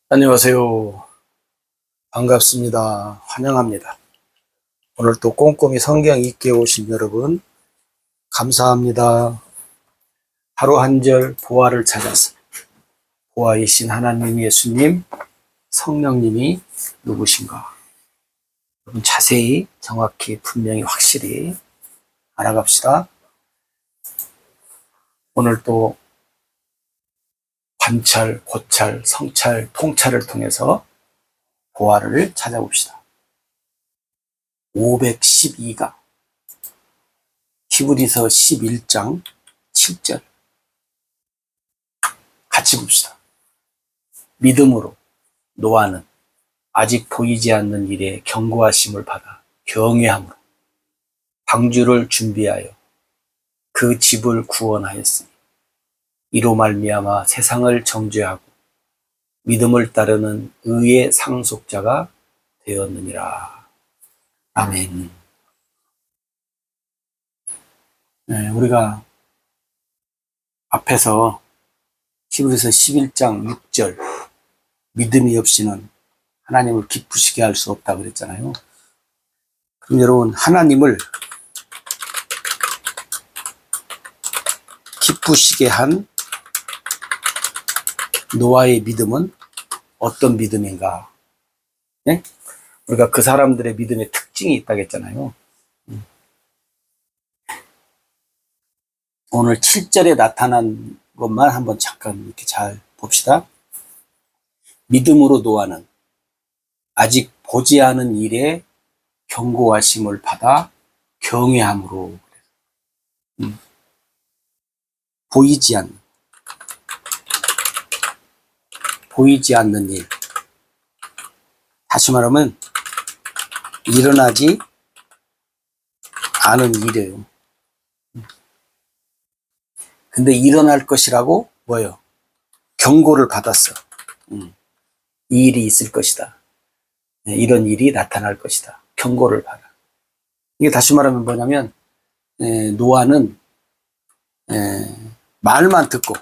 안녕하세요. 반갑습니다. 환영합니다. 오늘 또 꼼꼼히 성경 읽게 오신 여러분, 감사합니다. 하루 한 절 보화를 찾아서 보화이신 하나님, 예수님, 성령님이 누구신가? 여러분 자세히, 정확히, 분명히, 확실히 알아갑시다. 오늘 또 관찰, 고찰, 성찰, 통찰을 통해서 보화를 찾아봅시다. 512가 히브리서 11장 7절 같이 봅시다. 믿음으로 노아는 아직 보이지 않는 일에 경고하심을 받아 경외함으로 방주를 준비하여 그 집을 구원하였으니 이로 말미암아 세상을 정죄하고 믿음을 따르는 의의 상속자가 되었느니라. 아멘. 네, 우리가 앞에서 히브리서 11장 6절 믿음이 없이는 하나님을 기쁘시게 할 수 없다고 그랬잖아요. 그럼 여러분, 하나님을 기쁘시게 한 노아의 믿음은 어떤 믿음인가? 네? 우리가 그 사람들의 믿음의 특징이 있다고 했잖아요. 오늘 7절에 나타난 것만 한번 잠깐 이렇게 잘 봅시다. 믿음으로 노아는 아직 보지 않은 일에 경고하심을 받아 경외함으로. 보이지 않는 일. 다시 말하면 일어나지 않은 일이에요. 근데 일어날 것이라고 뭐예요? 경고를 받았어. 이 일이 있을 것이다. 이런 일이 나타날 것이다. 경고를 받아. 이게 다시 말하면 뭐냐면 노아는 말만 듣고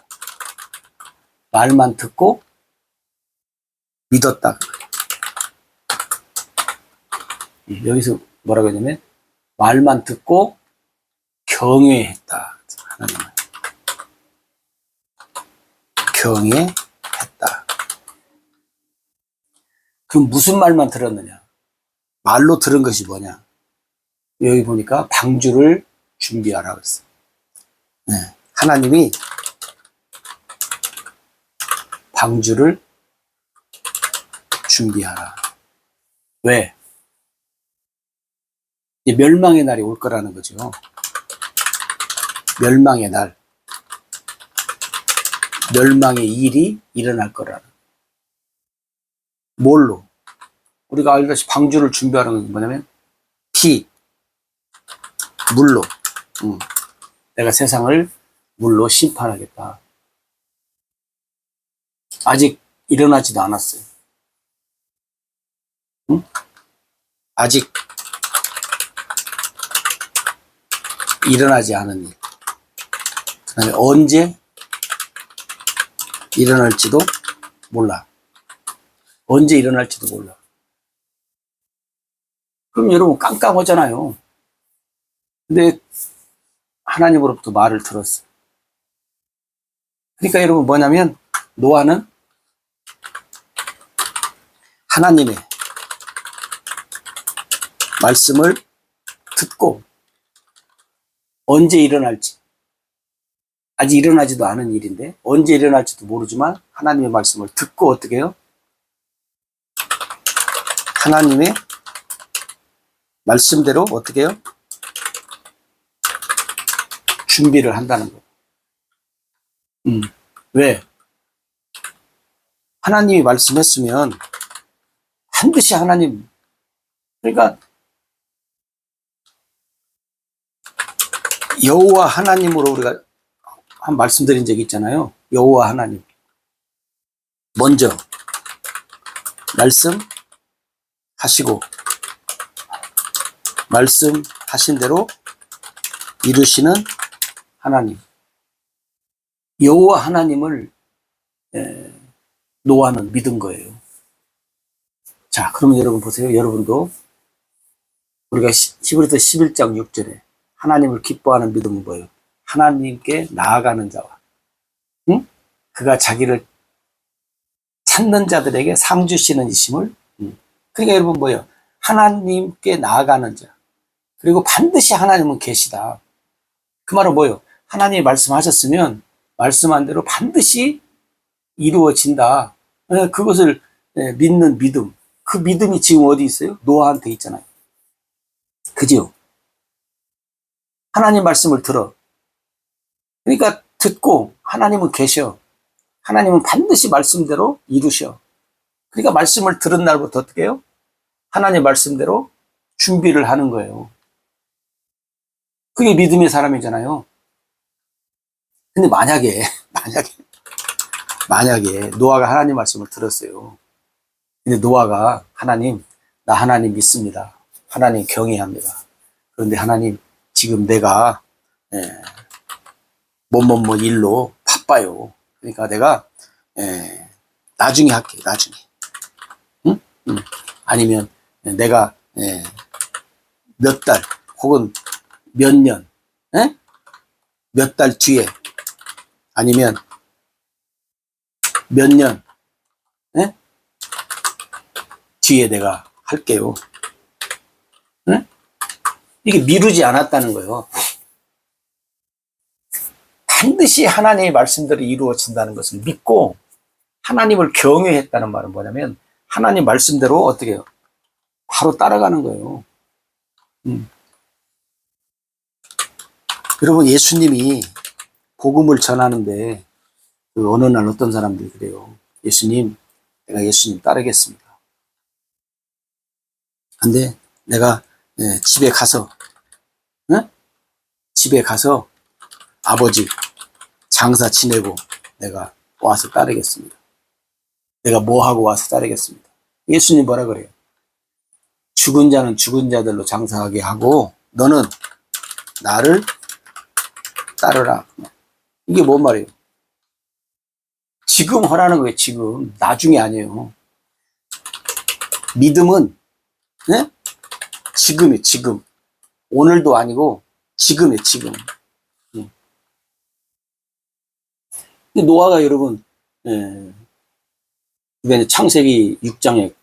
믿었다. 여기서 뭐라고 했냐면 말만 듣고 경외했다. 하나님을 경외했다. 그럼 무슨 말만 들었느냐? 말로 들은 것이 뭐냐? 여기 보니까 방주를 준비하라고 했어. 하나님이 방주를 준비하라. 왜? 이제 멸망의 날이 올 거라는 거죠. 멸망의 날. 멸망의 일이 일어날 거라는. 뭘로? 우리가 알다시피 방주를 준비하는 건 뭐냐면 피, 물로. 내가 세상을 물로 심판하겠다. 아직 일어나지도 않았어요. 아직 일어나지 않은 일. 그 다음에 언제 일어날지도 몰라. 언제 일어날지도 몰라. 그럼 여러분 깜깜하잖아요. 근데 하나님으로부터 말을 들었어요. 그러니까 여러분 뭐냐면 노아는 하나님의 말씀을 듣고 언제 일어날지, 아직 일어나지도 않은 일인데 언제 일어날지도 모르지만 하나님의 말씀을 듣고 어떻게 해요? 하나님의 말씀대로 어떻게 해요? 준비를 한다는 거. 왜? 하나님이 말씀했으면 반드시 하나님, 그러니까 여호와 하나님으로 우리가 한 말씀드린 적이 있잖아요. 여호와 하나님. 먼저 말씀하시고 말씀하신 대로 이루시는 하나님. 여호와 하나님을 노아는 믿은 거예요. 자, 그러면 여러분 보세요. 여러분도 우리가 히브리서 11장 6절에 하나님을 기뻐하는 믿음은 뭐예요? 하나님께 나아가는 자와, 응? 그가 자기를 찾는 자들에게 상 주시는 이심을. 그러니까 여러분 뭐예요? 하나님께 나아가는 자. 그리고 반드시 하나님은 계시다. 그 말은 뭐예요? 하나님이 말씀하셨으면 말씀한 대로 반드시 이루어진다. 그것을 믿는 믿음. 그 믿음이 지금 어디 있어요? 노아한테 있잖아요. 그지요? 하나님 말씀을 들어. 그러니까 듣고 하나님은 계셔. 하나님은 반드시 말씀대로 이루셔. 그러니까 말씀을 들은 날부터 어떻게 해요? 하나님 말씀대로 준비를 하는 거예요. 그게 믿음의 사람이잖아요. 근데 만약에 노아가 하나님 말씀을 들었어요. 근데 노아가 나 하나님 믿습니다. 하나님 경외합니다. 그런데 하나님, 지금 내가 뭐뭐뭐 일로 바빠요. 그러니까 내가 나중에 할게. 나중에. 응? 응. 아니면 내가 몇 달 혹은 몇 년, 몇 달 뒤에, 아니면 몇 년 뒤에 내가 할게요. 응? 이게 미루지 않았다는 거예요. 반드시 하나님의 말씀대로 이루어진다는 것을 믿고 하나님을 경외했다는 말은 뭐냐면 하나님 말씀대로 어떻게 해요? 바로 따라가는 거예요. 여러분, 예수님이 복음을 전하는데 어느 날 어떤 사람들이 그래요. 예수님, 내가 예수님 따르겠습니다. 근데 내가 집에 가서 아버지 장사 지내고 내가 와서 따르겠습니다. 내가 뭐 하고 와서 따르겠습니다. 예수님 뭐라 그래요? 죽은 자는 죽은 자들로 장사하게 하고 너는 나를 따르라. 이게 뭔 말이에요? 지금 하라는 거예요. 지금. 나중에 아니에요. 믿음은 지금이에요. 지금. 오늘도 아니고 지금이에요. 지금. 노아가 여러분, 창세기 6장에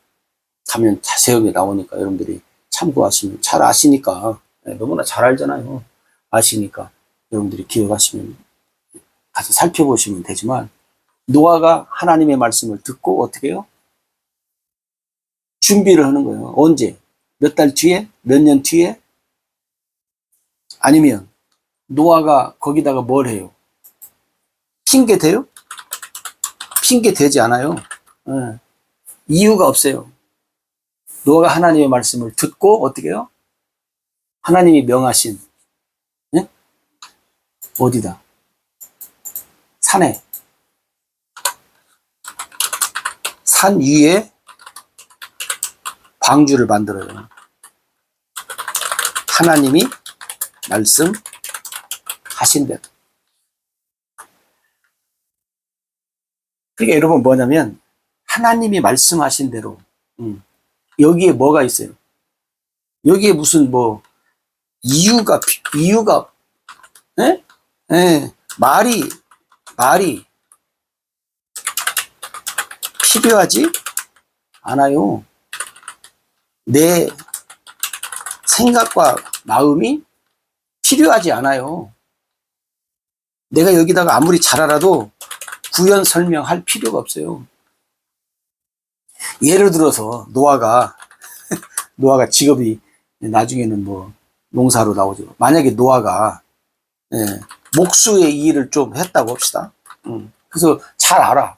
가면 자세하게 나오니까 여러분들이 참고하시면, 잘 아시니까, 너무나 잘 알잖아요. 아시니까 여러분들이 기억하시면 가서 살펴보시면 되지만, 노아가 하나님의 말씀을 듣고 어떻게 해요? 준비를 하는 거예요. 언제? 몇 달 뒤에? 몇 년 뒤에? 아니면 노아가 거기다가 뭘 해요? 핑계 대요? 핑계 대지 않아요. 이유가 없어요. 노아가 하나님의 말씀을 듣고 어떻게 해요? 하나님이 명하신 어디다? 산에, 산 위에 방주를 만들어요. 하나님이 말씀하신 대로. 그러니까 여러분 뭐냐면 하나님이 말씀하신 대로. 여기에 뭐가 있어요? 여기에 무슨 뭐 이유가 말이 필요하지 않아요. 내 생각과 마음이 필요하지 않아요. 내가 여기다가 아무리 잘 알아도 구현 설명할 필요가 없어요. 예를 들어서 노아가 직업이 나중에는 뭐 농사로 나오죠. 만약에 노아가 목수의 일을 좀 했다고 합시다. 그래서 잘 알아.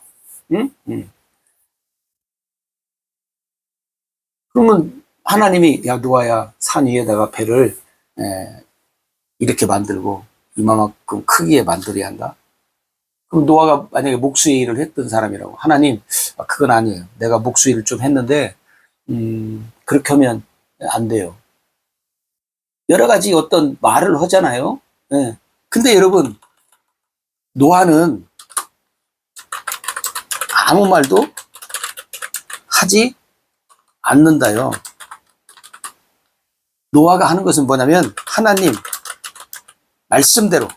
그러면 하나님이 야 노아야 산 위에다가 배를 이렇게 만들고 이만큼 크기에 만들어야 한다. 그럼 노아가 만약에 목수의 일을 했던 사람이라고 하나님 그건 아니에요. 내가 목수 일을 좀 했는데 그렇게 하면 안 돼요. 여러 가지 어떤 말을 하잖아요. 근데 여러분 노아는 아무 말도 하지 않는다요. 노아가 하는 것은 뭐냐면 하나님 말씀대로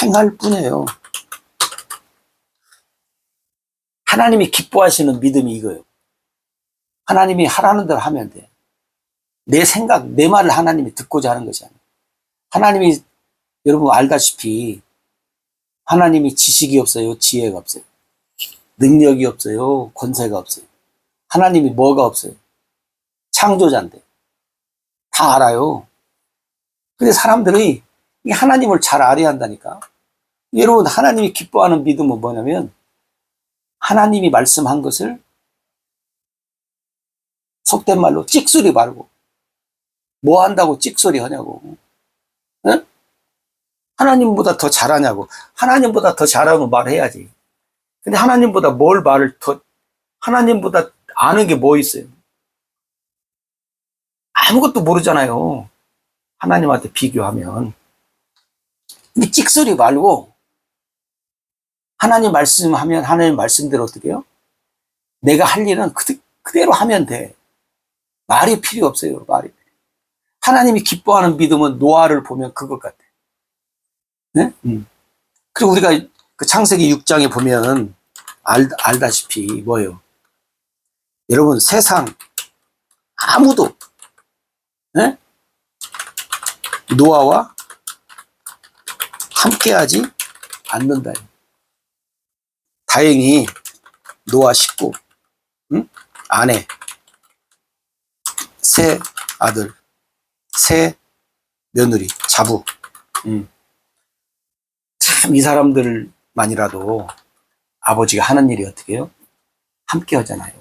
행할 뿐이에요. 하나님이 기뻐하시는 믿음이 이거예요. 하나님이 하라는 대로 하면 돼. 내 생각, 내 말을 하나님이 듣고자 하는 것이 아니에요. 하나님이 여러분 알다시피 하나님이 지식이 없어요? 지혜가 없어요? 능력이 없어요? 권세가 없어요? 하나님이 뭐가 없어요? 창조자인데 다 알아요. 근데 사람들이 이 하나님을 잘 알아야 한다니까. 여러분 하나님이 기뻐하는 믿음은 뭐냐면 하나님이 말씀한 것을 속된 말로 찍소리 말고 뭐 한다고 찍소리 하냐고. 응? 하나님보다 더 잘하냐고. 하나님보다 더 잘하면 말해야지. 근데 하나님보다 뭘 말을 더, 하나님보다 아는 게 뭐 있어요? 아무것도 모르잖아요. 하나님한테 비교하면. 근데 찍소리 말고 하나님 말씀하면 하나님 말씀대로 어떻게 해요? 내가 할 일은 그대로 하면 돼. 말이 필요 없어요. 말이. 하나님이 기뻐하는 믿음은 노아를 보면 그것 같아. 네? 그리고 우리가 그 창세기 6장에 보면 알다시피 뭐예요? 여러분 세상 아무도 네? 노아와 함께하지 않는다. 다행히 노아 식구, 응? 아내, 세 아들, 세 며느리, 자부. 참 이 사람들만이라도 아버지가 하는 일이 어떻게 해요? 함께 하잖아요.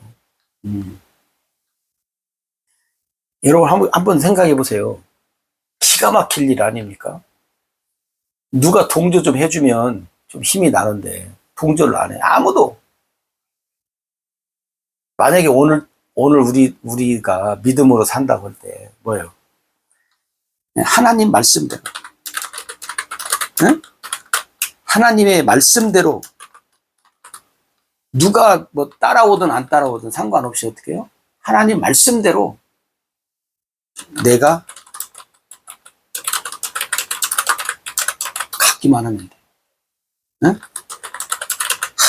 여러분 한번 생각해 보세요. 기가 막힐 일 아닙니까? 누가 동조 좀 해주면 좀 힘이 나는데 동조를 안 해. 아무도. 만약에 오늘 우리가 믿음으로 산다고 할 때 뭐예요? 하나님 말씀대로, 응? 하나님의 말씀대로 누가 뭐 따라오든 안 따라오든 상관없이 어떻게 해요? 하나님 말씀대로 내가 갖기만 하면 돼. 응?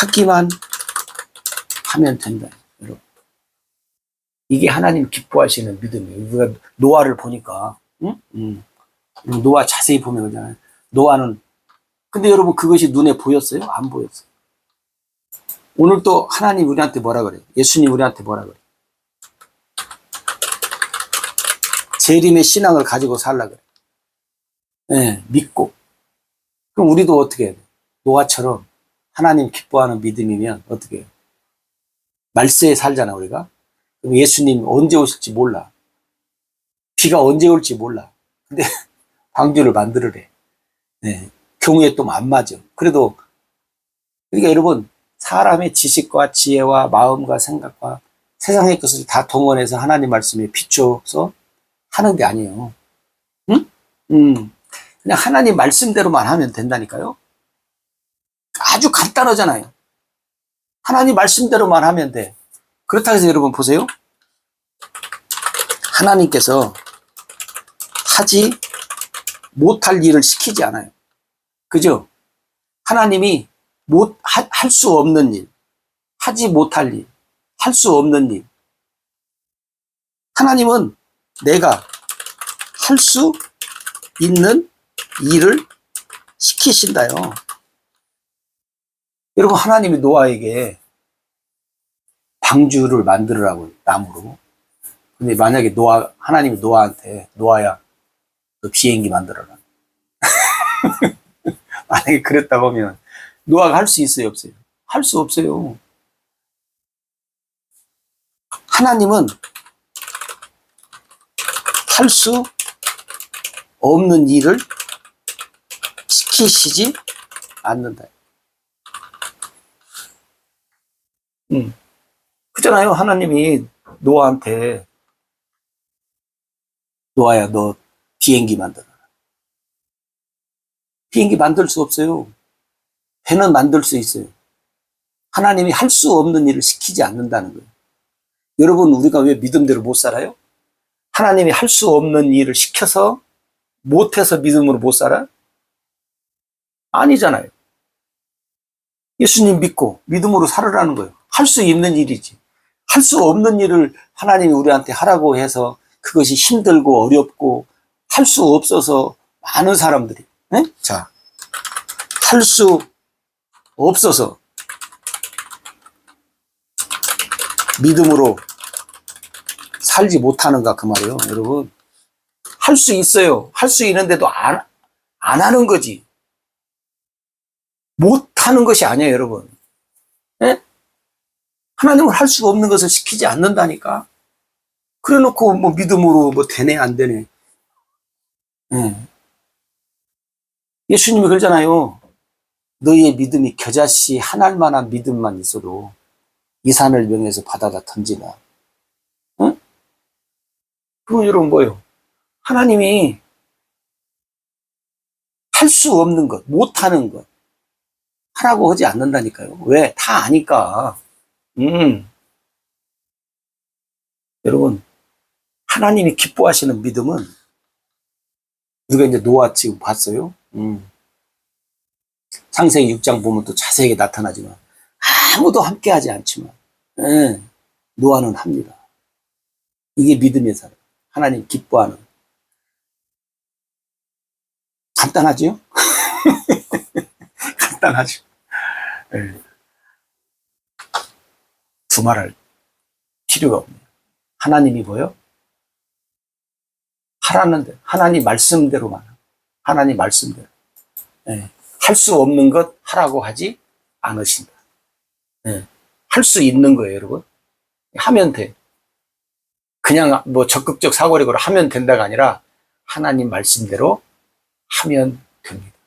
하기만 하면 된다. 여러분. 이게 하나님 기뻐하시는 믿음이에요. 우리가 노아를 보니까, 응? 노아 자세히 보면 그러잖아요. 노아는, 근데 여러분 그것이 눈에 보였어요? 안 보였어요. 오늘 또 하나님 우리한테 뭐라 그래요? 예수님 우리한테 뭐라 그래요? 재림의 신앙을 가지고 살라 그래요. 네, 믿고. 그럼 우리도 어떻게 해야 돼요? 노아처럼 하나님 기뻐하는 믿음이면 어떻게 해요? 말세에 살잖아, 우리가. 그럼 예수님 언제 오실지 몰라. 비가 언제 올지 몰라. 근데 방주를 만들으래. 네, 경우에 또 안 맞아. 그래도, 그러니까 여러분, 사람의 지식과 지혜와 마음과 생각과 세상의 것을 다 동원해서 하나님 말씀에 비춰서 하는 게 아니에요. 응? 그냥 하나님 말씀대로만 하면 된다니까요. 아주 간단하잖아요. 하나님 말씀대로만 하면 돼. 그렇다고 해서 여러분 보세요. 하나님께서 하지 못할 일을 시키지 않아요. 그죠? 하나님이 할 수 없는 일, 하지 못할 일, 할 수 없는 일. 하나님은 내가 할 수 있는 일을 시키신다요. 여러분, 하나님이 노아에게 방주를 만들으라고, 나무로. 근데 만약에 하나님이 노아한테, 노아야, 너 비행기 만들어라. 만약에 그랬다고 하면, 노아가 할 수 있어요, 없어요? 할 수 없어요. 하나님은 할 수 없는 일을 시키시지 않는다. 그잖아요. 하나님이 노아한테, 노아야, 너 비행기 만들어라. 비행기 만들 수 없어요. 배는 만들 수 있어요. 하나님이 할 수 없는 일을 시키지 않는다는 거예요. 여러분, 우리가 왜 믿음대로 못 살아요? 하나님이 할 수 없는 일을 시켜서 못해서 믿음으로 못 살아? 아니잖아요. 예수님 믿고 믿음으로 살으라는 거예요. 할 수 있는 일이지. 할 수 없는 일을 하나님이 우리한테 하라고 해서 그것이 힘들고 어렵고 할 수 없어서 많은 사람들이, 네? 자, 할 수 없어서 믿음으로 살지 못하는가 그 말이에요. 여러분, 할 수 있어요. 할 수 있는데도 안 하는 거지. 못하는 것이 아니에요, 여러분. 네? 하나님은 할 수 없는 것을 시키지 않는다니까. 그래 놓고 뭐 믿음으로 뭐 되네 안 되네. 예수님이 그러잖아요. 너희의 믿음이 겨자씨 한 알만한 믿음만 있어도 이 산을 명해서 바다다 던지나. 응? 그건 여러분 뭐예요? 하나님이 할 수 없는 것, 못하는 것 하라고 하지 않는다니까요. 왜? 다 아니까. 여러분, 하나님이 기뻐하시는 믿음은 우리가 이제 노아 지금 봤어요. 창세기 6장 보면 또 자세하게 나타나지만 아무도 함께하지 않지만 노아는 합니다. 이게 믿음의 사람. 하나님 기뻐하는. 간단하지요? 간단하죠. 두말할 필요가 없네요. 하나님이 뭐요? 하라는 대로, 하나님 말씀대로만. 하나님 말씀대로. 할 수 없는 것 하라고 하지 않으신다. 할 수 있는 거예요, 여러분. 하면 돼. 그냥 뭐 적극적 사고력으로 하면 된다가 아니라 하나님 말씀대로 하면 됩니다.